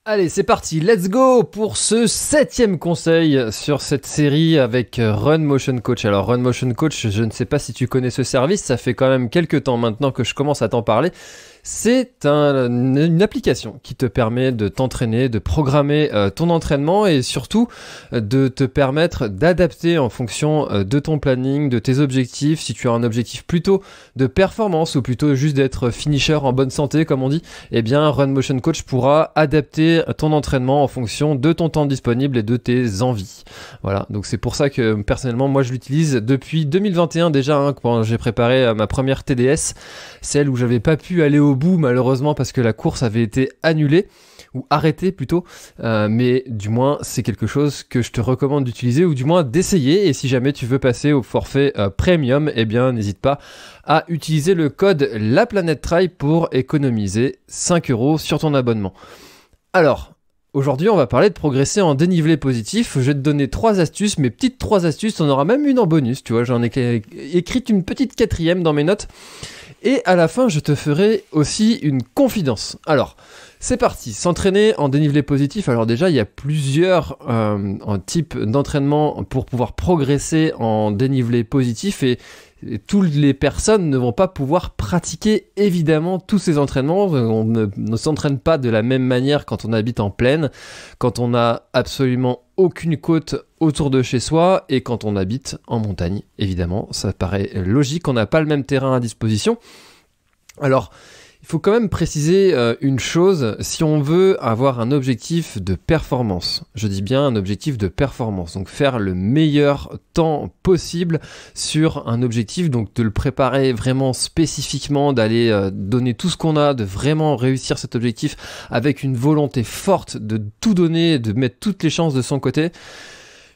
Allez, c'est parti, let's go pour ce 7e conseil sur cette série avec Run Motion Coach. Alors Run Motion Coach, je ne sais pas si tu connais ce service, ça fait quand même quelques temps maintenant que je commence à t'en parler. C'est une application qui te permet de t'entraîner, de programmer ton entraînement et surtout de te permettre d'adapter en fonction de ton planning, de tes objectifs. Si tu as un objectif plutôt de performance ou plutôt juste d'être finisher en bonne santé comme on dit, eh bien Run Motion Coach pourra adapter ton entraînement en fonction de ton temps disponible et de tes envies. Voilà, donc c'est pour ça que personnellement moi je l'utilise depuis 2021 déjà, quand j'ai préparé ma première TDS, celle où j'avais pas pu aller au bout malheureusement parce que la course avait été annulée ou arrêtée plutôt, mais du moins c'est quelque chose que je te recommande d'utiliser ou du moins d'essayer. Et si jamais tu veux passer au forfait premium, eh bien n'hésite pas à utiliser le code LaPlanèteTrail pour économiser 5€ sur ton abonnement. Alors aujourd'hui, on va parler de progresser en dénivelé positif. Je vais te donner 3 astuces, mes petites 3 astuces. On aura même une en bonus, tu vois, j'en ai écrite une petite 4e dans mes notes. Et à la fin, je te ferai aussi une confidence. Alors, c'est parti, s'entraîner en dénivelé positif. Alors déjà, il y a plusieurs types d'entraînement pour pouvoir progresser en dénivelé positif et toutes les personnes ne vont pas pouvoir pratiquer évidemment tous ces entraînements. On ne s'entraîne pas de la même manière quand on habite en plaine, quand on n'a absolument aucune côte autour de chez soi et quand on habite en montagne. Évidemment, ça paraît logique, on n'a pas le même terrain à disposition. Alors, il faut quand même préciser une chose, si on veut avoir un objectif de performance, je dis bien un objectif de performance, donc faire le meilleur temps possible sur un objectif, donc de le préparer vraiment spécifiquement, d'aller donner tout ce qu'on a, de vraiment réussir cet objectif avec une volonté forte de tout donner, de mettre toutes les chances de son côté.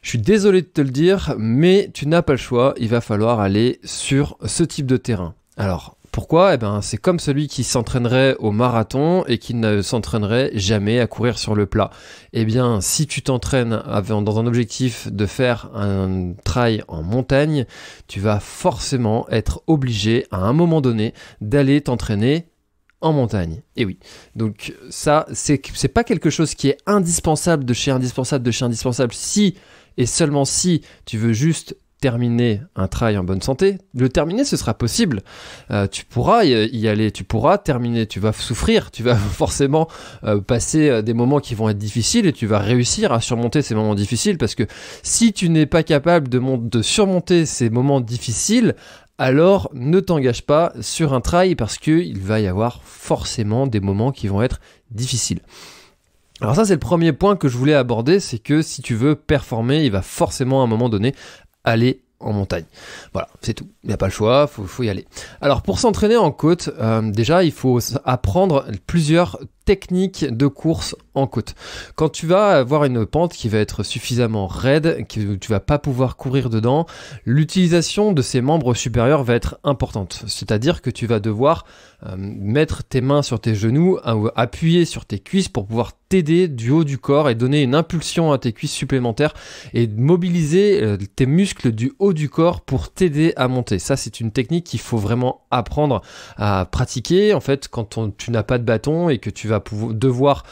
Je suis désolé de te le dire, mais tu n'as pas le choix, il va falloir aller sur ce type de terrain. Alors, pourquoi ? Eh ben, c'est comme celui qui s'entraînerait au marathon et qui ne s'entraînerait jamais à courir sur le plat. Eh bien, si tu t'entraînes dans un objectif de faire un trail en montagne, tu vas forcément être obligé à un moment donné d'aller t'entraîner en montagne. Et oui. Donc ça, c'est pas quelque chose qui est indispensable de chez indispensable si et seulement si tu veux juste terminer un trail en bonne santé. Le terminer, ce sera possible. Tu pourras y aller, tu pourras terminer, tu vas souffrir, tu vas forcément passer des moments qui vont être difficiles et tu vas réussir à surmonter ces moments difficiles parce que si tu n'es pas capable de surmonter ces moments difficiles, alors ne t'engage pas sur un trail parce qu'il va y avoir forcément des moments qui vont être difficiles. Alors ça, c'est le premier point que je voulais aborder, c'est que si tu veux performer, il va forcément à un moment donné aller en montagne. Voilà, c'est tout. Il n'y a pas le choix, faut y aller. Alors pour s'entraîner en côte, déjà il faut apprendre plusieurs techniques de course en côte. Quand tu vas avoir une pente qui va être suffisamment raide, que tu vas pas pouvoir courir dedans, l'utilisation de ses membres supérieurs va être importante. C'est-à-dire que tu vas devoir mettre tes mains sur tes genoux, appuyer sur tes cuisses pour pouvoir t'aider du haut du corps et donner une impulsion à tes cuisses supplémentaires et mobiliser tes muscles du haut du corps pour t'aider à monter. Ça, c'est une technique qu'il faut vraiment apprendre à pratiquer. En fait, quand tu n'as pas de bâton et que tu vas devoir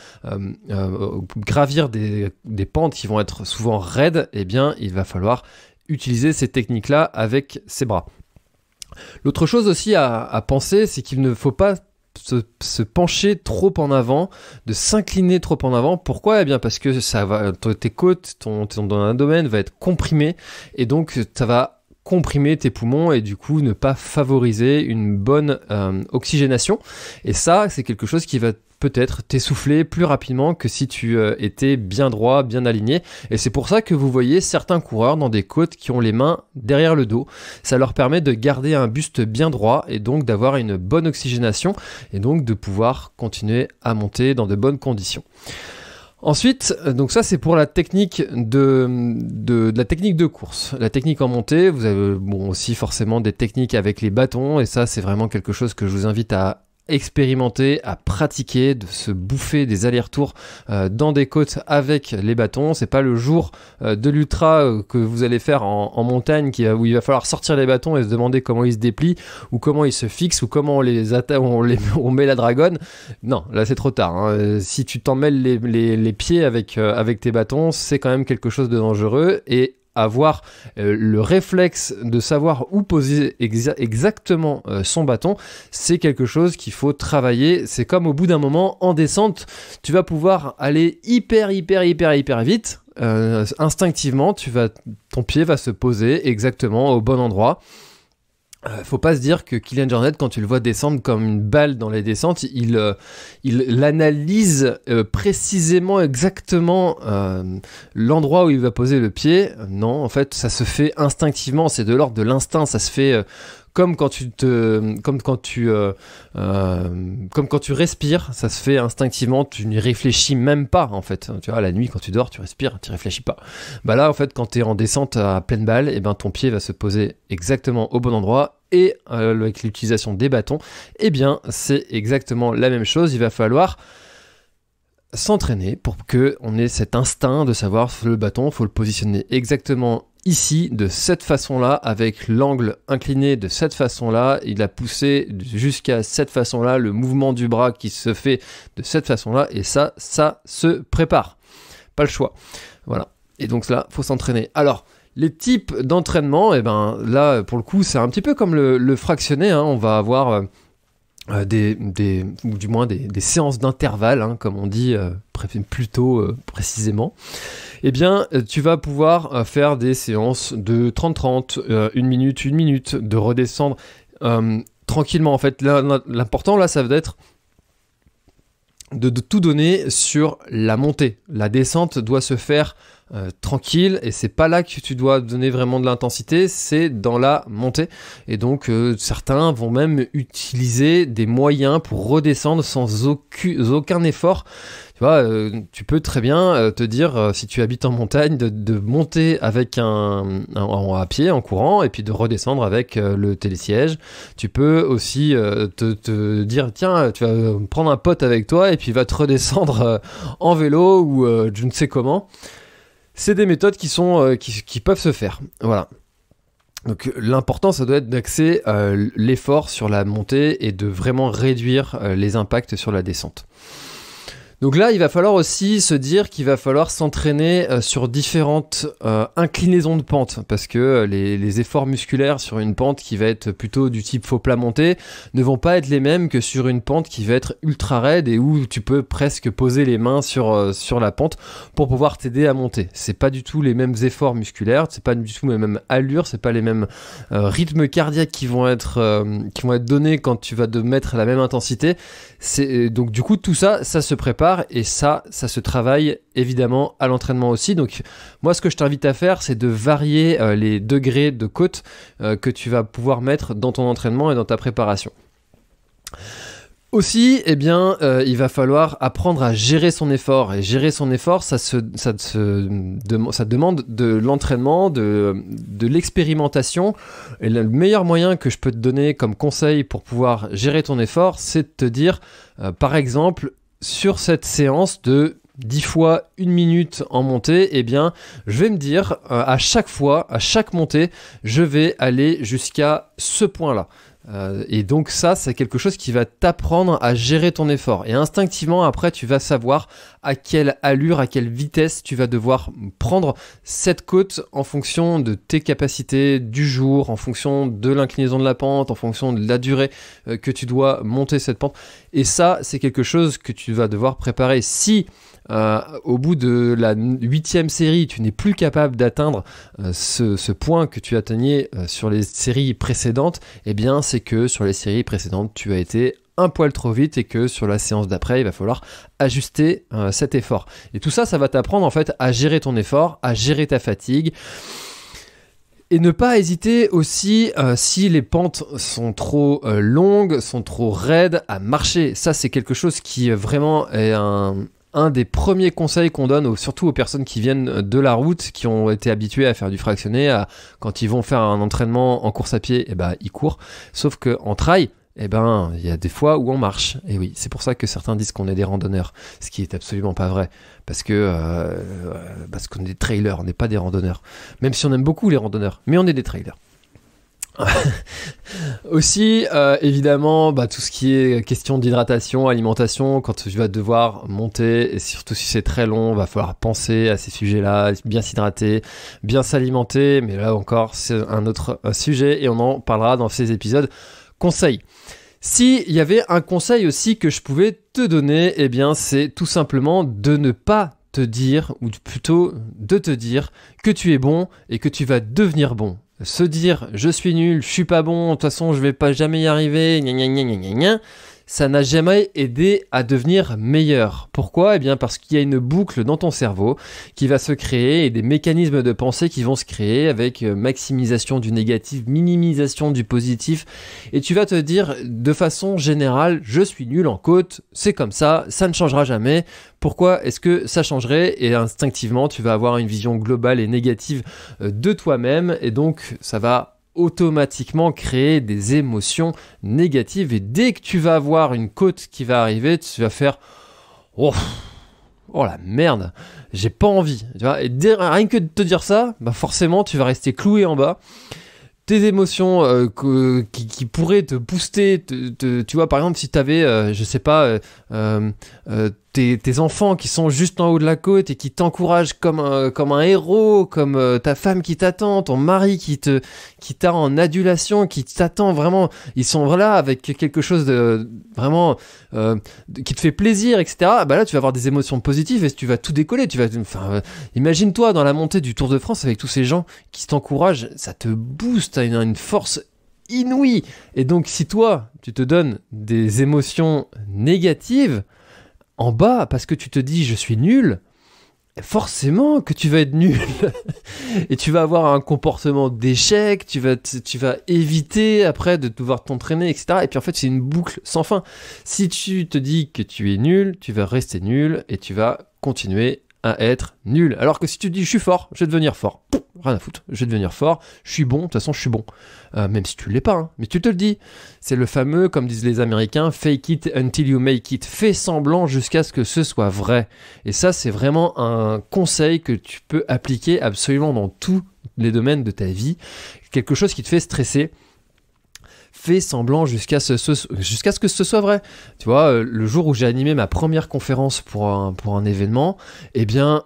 gravir des pentes qui vont être souvent raides, eh bien, il va falloir utiliser ces techniques-là avec ses bras. L'autre chose aussi à penser, c'est qu'il ne faut pas se pencher trop en avant, de s'incliner trop en avant. Pourquoi ? Eh bien parce que tes côtes, ton abdomen va être comprimé et donc ça va comprimer tes poumons et du coup ne pas favoriser une bonne oxygénation. Et ça, c'est quelque chose qui va peut-être t'essouffler plus rapidement que si tu étais bien droit, bien aligné. Et c'est pour ça que vous voyez certains coureurs dans des côtes qui ont les mains derrière le dos. Ça leur permet de garder un buste bien droit et donc d'avoir une bonne oxygénation et donc de pouvoir continuer à monter dans de bonnes conditions. Ensuite, donc ça c'est pour la technique de la technique de course. La technique en montée, vous avez aussi forcément des techniques avec les bâtons et ça c'est vraiment quelque chose que je vous invite à expérimenter, à pratiquer, de se bouffer des allers-retours dans des côtes avec les bâtons. C'est pas le jour de l'ultra que vous allez faire en montagne où il va falloir sortir les bâtons et se demander comment ils se déplient ou comment ils se fixent ou comment on met la dragonne. Non, là c'est trop tard. Hein. Si tu t'en mêles les pieds avec tes bâtons, c'est quand même quelque chose de dangereux, et avoir le réflexe de savoir où poser exactement son bâton, c'est quelque chose qu'il faut travailler. C'est comme au bout d'un moment, en descente, tu vas pouvoir aller hyper vite. Instinctivement, ton pied va se poser exactement au bon endroit. Faut pas se dire que Kylian Jornet, quand tu le vois descendre comme une balle dans les descentes, il analyse précisément, exactement l'endroit où il va poser le pied. Non, en fait, ça se fait instinctivement, c'est de l'ordre de l'instinct, ça se fait comme quand tu respires, ça se fait instinctivement, tu n'y réfléchis même pas en fait. Tu vois, la nuit quand tu dors, tu respires, tu réfléchis pas. Bah là en fait, quand tu es en descente à pleine balle, et ben ton pied va se poser exactement au bon endroit, et avec l'utilisation des bâtons, eh bien c'est exactement la même chose. Il va falloir s'entraîner pour qu'on ait cet instinct de savoir le bâton, faut le positionner exactement ici, de cette façon-là, avec l'angle incliné de cette façon-là, il a poussé jusqu'à cette façon-là, le mouvement du bras qui se fait de cette façon-là, et ça se prépare. Pas le choix. Voilà. Et donc là, faut s'entraîner. Alors, les types d'entraînement, eh ben là, pour le coup, c'est un petit peu comme le fractionné, hein. On va avoir ou du moins des séances d'intervalle, hein, comme on dit plutôt précisément. Eh bien, tu vas pouvoir faire des séances de 30-30, 1 minute, de redescendre tranquillement. En fait, l'important, là, ça va être de tout donner sur la montée. La descente doit se faire tranquille, et c'est pas là que tu dois donner vraiment de l'intensité, c'est dans la montée. Et donc certains vont même utiliser des moyens pour redescendre sans aucun effort. Tu vois, tu peux très bien te dire, si tu habites en montagne, de monter avec à pied, en courant, et puis de redescendre avec le télésiège. Tu peux aussi te dire, tiens, tu vas prendre un pote avec toi, et puis il va te redescendre en vélo, ou je ne sais comment. C'est des méthodes qui peuvent se faire. Voilà. Donc l'important, ça doit être d'axer l'effort sur la montée et de vraiment réduire les impacts sur la descente. Donc là, il va falloir aussi se dire qu'il va falloir s'entraîner sur différentes inclinaisons de pente, parce que les efforts musculaires sur une pente qui va être plutôt du type faux plat monté ne vont pas être les mêmes que sur une pente qui va être ultra raide et où tu peux presque poser les mains sur la pente pour pouvoir t'aider à monter. C'est pas du tout les mêmes efforts musculaires, c'est pas du tout les mêmes allures, c'est pas les mêmes rythmes cardiaques qui vont être donnés quand tu vas mettre la même intensité. Donc du coup, tout ça se prépare. Et ça se travaille évidemment à l'entraînement aussi. Donc moi, ce que je t'invite à faire, c'est de varier les degrés de côte que tu vas pouvoir mettre dans ton entraînement et dans ta préparation. Aussi, eh bien, il va falloir apprendre à gérer son effort. Et gérer son effort, ça demande de l'entraînement, de l'expérimentation. Et le meilleur moyen que je peux te donner comme conseil pour pouvoir gérer ton effort, c'est de te dire, par exemple, sur cette séance de 10 fois 1 minute en montée, eh bien, je vais me dire, à chaque fois, à chaque montée, je vais aller jusqu'à ce point-là. Et donc ça, c'est quelque chose qui va t'apprendre à gérer ton effort. Et instinctivement, après, tu vas savoir à quelle allure, à quelle vitesse tu vas devoir prendre cette côte en fonction de tes capacités du jour, en fonction de l'inclinaison de la pente, en fonction de la durée que tu dois monter cette pente. Et ça, c'est quelque chose que tu vas devoir préparer. Si au bout de la 8e série, tu n'es plus capable d'atteindre ce point que tu atteignais sur les séries précédentes, eh bien c'est que sur les séries précédentes, tu as été un poil trop vite et que sur la séance d'après, il va falloir ajuster cet effort. Et tout ça, ça va t'apprendre en fait à gérer ton effort, à gérer ta fatigue. Et ne pas hésiter aussi, si les pentes sont trop longues, sont trop raides, à marcher. Ça, c'est quelque chose qui vraiment est un des premiers conseils qu'on donne, surtout aux personnes qui viennent de la route, qui ont été habituées à faire du fractionné, quand ils vont faire un entraînement en course à pied, eh ben, ils courent. Sauf qu'en trail, eh ben, il y a des fois où on marche. Et oui, c'est pour ça que certains disent qu'on est des randonneurs, ce qui est absolument pas vrai. Parce qu'on est des trailers, on n'est pas des randonneurs. Même si on aime beaucoup les randonneurs, mais on est des trailers. Aussi, évidemment, tout ce qui est question d'hydratation, alimentation, quand tu vas devoir monter, et surtout si c'est très long, va falloir penser à ces sujets-là, bien s'hydrater, bien s'alimenter, mais là encore, c'est un autre sujet, et on en parlera dans ces épisodes. Conseils. S'il y avait un conseil aussi que je pouvais te donner, eh bien, c'est tout simplement de ne pas te dire, ou plutôt de te dire que tu es bon et que tu vas devenir bon. Se dire je suis nul, je suis pas bon, de toute façon je vais pas jamais y arriver, gna gna gna gna gna gna, ça n'a jamais aidé à devenir meilleur. Pourquoi ? Eh bien parce qu'il y a une boucle dans ton cerveau qui va se créer et des mécanismes de pensée qui vont se créer avec maximisation du négatif, minimisation du positif, et tu vas te dire de façon générale je suis nul en côte, c'est comme ça ne changera jamais. Pourquoi est-ce que ça changerait ? Et instinctivement tu vas avoir une vision globale et négative de toi-même, et donc ça va automatiquement créer des émotions négatives, et dès que tu vas avoir une côte qui va arriver, tu vas faire oh la merde, j'ai pas envie, tu vois, et rien que de te dire ça, forcément tu vas rester cloué en bas. Tes émotions qui pourraient te booster, tu vois, par exemple si t'avais je sais pas tes enfants qui sont juste en haut de la côte et qui t'encouragent comme un héros, comme ta femme qui t'attend, ton mari qui t'a en adulation, qui t'attend vraiment, ils sont là avec quelque chose de vraiment qui te fait plaisir, etc. Là tu vas avoir des émotions positives et tu vas tout décoller. Imagine-toi dans la montée du Tour de France avec tous ces gens qui t'encouragent, ça te booste à une force inouïe. Et donc si toi tu te donnes des émotions négatives en bas parce que tu te dis je suis nul, forcément que tu vas être nul et tu vas avoir un comportement d'échec, tu vas éviter après de devoir t'entraîner, etc. Et puis en fait c'est une boucle sans fin. Si tu te dis que tu es nul, tu vas rester nul et tu vas continuer à être nul. Alors que si tu te dis je suis fort, je vais devenir fort, rien à foutre, je vais devenir fort, je suis bon, de toute façon je suis bon, même si tu l'es pas, hein, mais tu te le dis. C'est le fameux, comme disent les Américains, fake it until you make it, fais semblant jusqu'à ce que ce soit vrai. Et ça c'est vraiment un conseil que tu peux appliquer absolument dans tous les domaines de ta vie. Quelque chose qui te fait stresser, fais semblant jusqu'à ce que ce soit vrai. Tu vois, le jour où j'ai animé ma première conférence pour un événement, eh bien,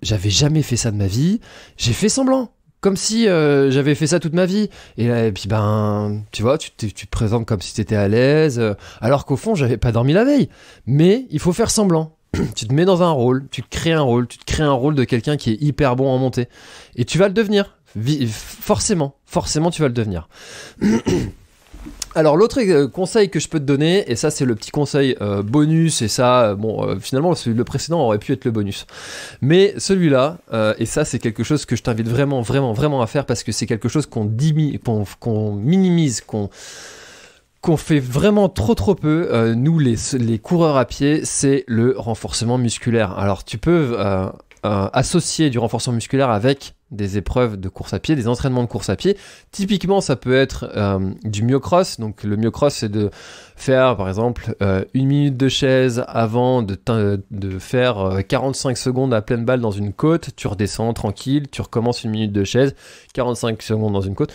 j'avais jamais fait ça de ma vie. J'ai fait semblant, comme si j'avais fait ça toute ma vie. Et puis tu vois, tu te présentes comme si tu étais à l'aise, alors qu'au fond, j'avais pas dormi la veille. Mais il faut faire semblant. Tu te mets dans un rôle, tu te crées un rôle de quelqu'un qui est hyper bon en montée. Et tu vas le devenir. Forcément, tu vas le devenir. Alors l'autre conseil que je peux te donner, et ça c'est le petit conseil bonus, et ça finalement le précédent aurait pu être le bonus, mais celui-là, et ça c'est quelque chose que je t'invite vraiment à faire, parce que c'est quelque chose qu'on minimise, qu'on fait vraiment trop peu, nous les coureurs à pied, c'est le renforcement musculaire. Alors tu peux associer du renforcement musculaire avec des épreuves de course à pied, des entraînements de course à pied. Typiquement, ça peut être du myocross. Donc le myocross, c'est de faire, par exemple, 1 minute de chaise avant de faire 45 secondes à pleine balle dans une côte. Tu redescends tranquille, tu recommences 1 minute de chaise, 45 secondes dans une côte,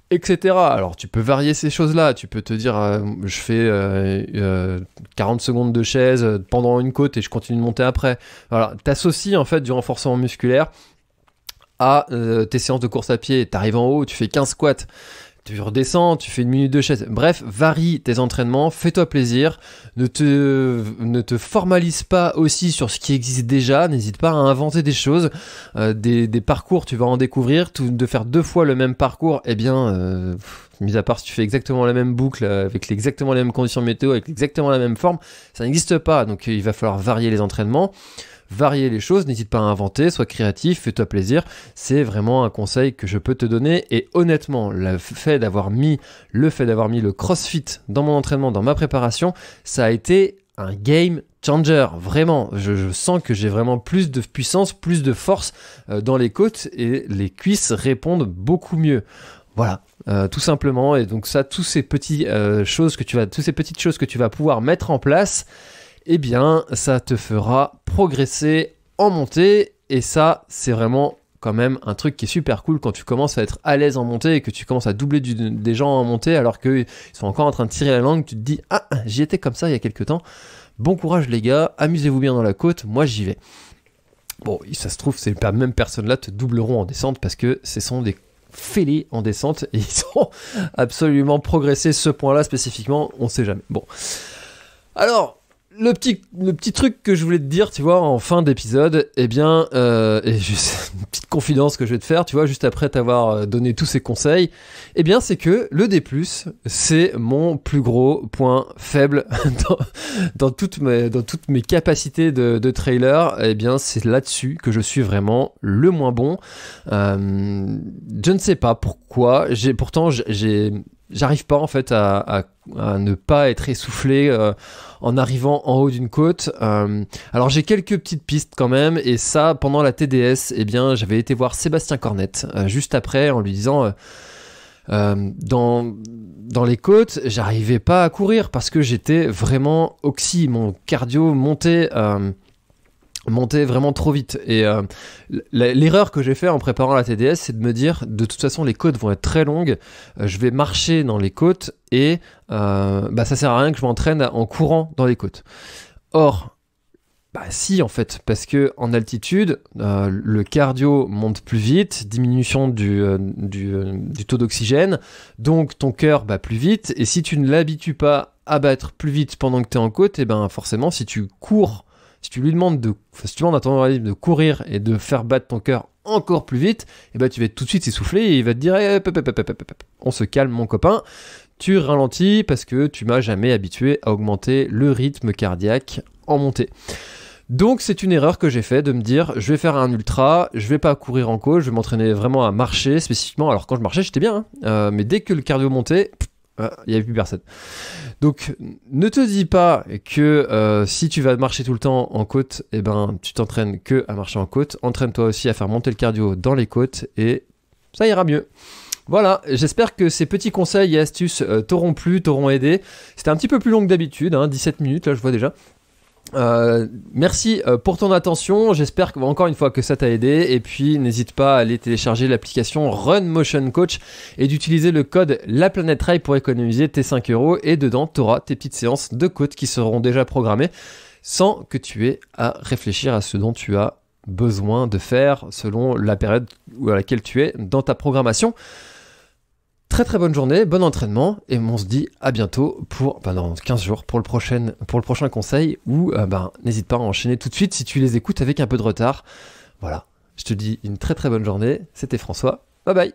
etc. Alors tu peux varier ces choses-là, tu peux te dire je fais 40 secondes de chaise pendant une côte et je continue de monter après. Voilà, t'associes en fait du renforcement musculaire à tes séances de course à pied. T'arrives en haut, tu fais 15 squats, tu redescends, tu fais 1 minute de chaise. Bref, varie tes entraînements, fais-toi plaisir, ne te formalise pas aussi sur ce qui existe déjà, n'hésite pas à inventer des choses, des parcours, tu vas en découvrir. De faire 2 fois le même parcours, eh bien, mis à part si tu fais exactement la même boucle, avec exactement les mêmes conditions météo, avec exactement la même forme, ça n'existe pas. Donc il va falloir varier les entraînements, varier les choses, n'hésite pas à inventer, sois créatif, fais-toi plaisir. C'est vraiment un conseil que je peux te donner. Et honnêtement, le fait d'avoir mis le CrossFit dans mon entraînement, dans ma préparation, ça a été un game changer. Vraiment, je sens que j'ai vraiment plus de puissance, plus de force dans les côtes, et les cuisses répondent beaucoup mieux. Voilà, tout simplement. Et donc ça, toutes ces petites choses que tu vas pouvoir mettre en place, eh bien, ça te fera progresser en montée. Et ça, c'est vraiment quand même un truc qui est super cool quand tu commences à être à l'aise en montée et que tu commences à doubler des gens en montée alors qu'ils sont encore en train de tirer la langue. Tu te dis, ah, j'y étais comme ça il y a quelques temps. Bon courage les gars, amusez-vous bien dans la côte, moi j'y vais. Bon, ça se trouve, ces mêmes personnes-là te doubleront en descente parce que ce sont des fêlés en descente et ils ont absolument progressé ce point-là spécifiquement, on sait jamais. Bon, alors le petit truc que je voulais te dire, tu vois, en fin d'épisode, eh bien, et juste une petite confidence que je vais te faire, tu vois, juste après t'avoir donné tous ces conseils, eh bien, c'est que le D+, c'est mon plus gros point faible dans toutes mes capacités de trailer. Eh bien, c'est là-dessus que je suis vraiment le moins bon. Je ne sais pas pourquoi. J'arrive pas en fait à ne pas être essoufflé en arrivant en haut d'une côte. Alors j'ai quelques petites pistes quand même, et ça pendant la TDS, eh bien j'avais été voir Sébastien Cornette juste après en lui disant dans les côtes, j'arrivais pas à courir parce que j'étais vraiment oxy, mon cardio montait vraiment trop vite. Et l'erreur que j'ai fait en préparant la TDS, c'est de me dire, de toute façon les côtes vont être très longues, je vais marcher dans les côtes et ça sert à rien que je m'entraîne en courant dans les côtes. Or, si en fait, parce que en altitude, le cardio monte plus vite, diminution du taux d'oxygène, donc ton cœur bat plus vite, et si tu ne l'habitues pas à battre plus vite pendant que tu es en côte, et ben forcément si tu lui demandes si tu demandes à ton organisme de courir et de faire battre ton cœur encore plus vite, et ben tu vas tout de suite s'essouffler et il va te dire on se calme mon copain, tu ralentis parce que tu m'as jamais habitué à augmenter le rythme cardiaque en montée. Donc c'est une erreur que j'ai fait de me dire je vais faire un ultra, je vais pas courir en côte, je vais m'entraîner vraiment à marcher spécifiquement. Alors quand je marchais j'étais bien, mais dès que le cardio montait, il n'y avait plus personne. Donc ne te dis pas que si tu vas marcher tout le temps en côte, eh ben tu t'entraînes que à marcher en côte. Entraîne-toi aussi à faire monter le cardio dans les côtes et ça ira mieux. Voilà, j'espère que ces petits conseils et astuces t'auront plu, t'auront aidé. C'était un petit peu plus long que d'habitude, 17 minutes là je vois déjà. Merci pour ton attention, j'espère encore une fois que ça t'a aidé, et puis n'hésite pas à aller télécharger l'application Run Motion Coach et d'utiliser le code LaPlanèteRail pour économiser tes 5€, et dedans tu auras tes petites séances de côte qui seront déjà programmées sans que tu aies à réfléchir à ce dont tu as besoin de faire selon la période à laquelle tu es dans ta programmation. Très très bonne journée, bon entraînement, et on se dit à bientôt dans 15 jours pour le prochain conseil, ou n'hésite pas à enchaîner tout de suite si tu les écoutes avec un peu de retard. Voilà, je te dis une très très bonne journée, c'était François, bye bye.